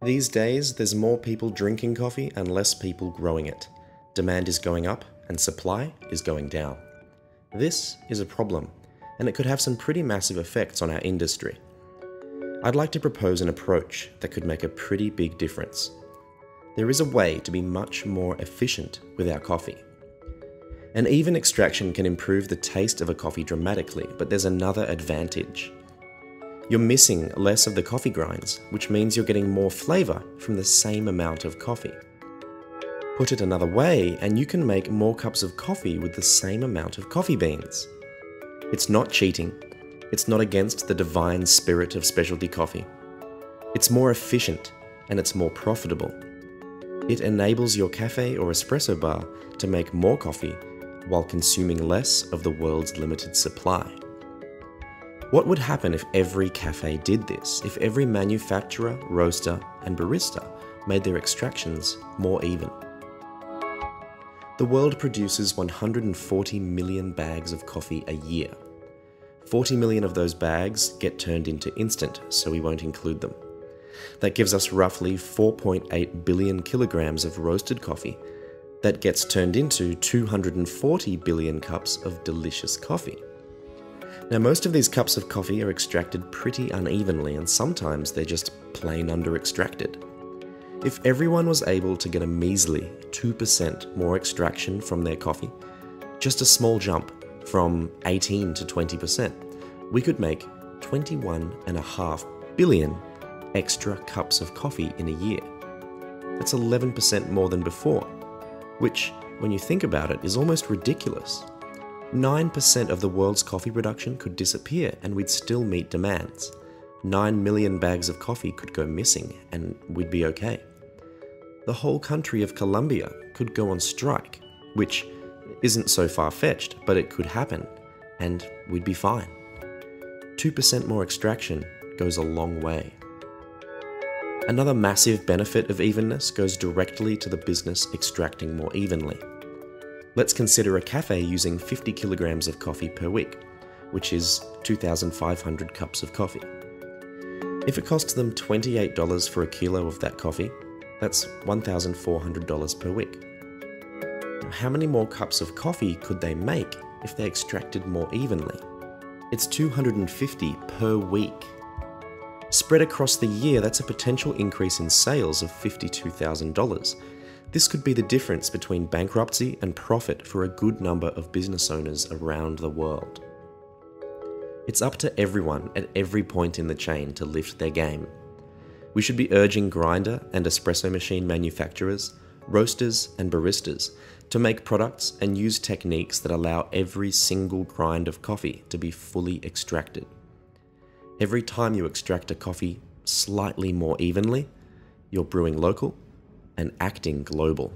These days, there's more people drinking coffee and less people growing it. Demand is going up and supply is going down. This is a problem, and it could have some pretty massive effects on our industry. I'd like to propose an approach that could make a pretty big difference. There is a way to be much more efficient with our coffee. An even extraction can improve the taste of a coffee dramatically, but there's another advantage. You're missing less of the coffee grinds, which means you're getting more flavor from the same amount of coffee. Put it another way, and you can make more cups of coffee with the same amount of coffee beans. It's not cheating. It's not against the divine spirit of specialty coffee. It's more efficient, and it's more profitable. It enables your cafe or espresso bar to make more coffee while consuming less of the world's limited supply. What would happen if every cafe did this? If every manufacturer, roaster, and barista made their extractions more even? The world produces 140 million bags of coffee a year. 40 million of those bags get turned into instant, so we won't include them. That gives us roughly 4.8 billion kilograms of roasted coffee that gets turned into 240 billion cups of delicious coffee. Now, most of these cups of coffee are extracted pretty unevenly, and sometimes they're just plain under-extracted. If everyone was able to get a measly 2% more extraction from their coffee, just a small jump from 18 to 20%, we could make 21.5 billion extra cups of coffee in a year. That's 11% more than before, which, when you think about it, is almost ridiculous. 9% of the world's coffee production could disappear and we'd still meet demands. 9 million bags of coffee could go missing and we'd be okay. The whole country of Colombia could go on strike, which isn't so far-fetched, but it could happen, and we'd be fine. 2% more extraction goes a long way. Another massive benefit of evenness goes directly to the business extracting more evenly. Let's consider a cafe using 50 kilograms of coffee per week, which is 2,500 cups of coffee. If it costs them $28 for a kilo of that coffee, that's $1,400 per week. How many more cups of coffee could they make if they extracted more evenly? It's 250 per week. Spread across the year, that's a potential increase in sales of $52,000. This could be the difference between bankruptcy and profit for a good number of business owners around the world. It's up to everyone at every point in the chain to lift their game. We should be urging grinder and espresso machine manufacturers, roasters and baristas to make products and use techniques that allow every single grind of coffee to be fully extracted. Every time you extract a coffee slightly more evenly, you're brewing local and acting global.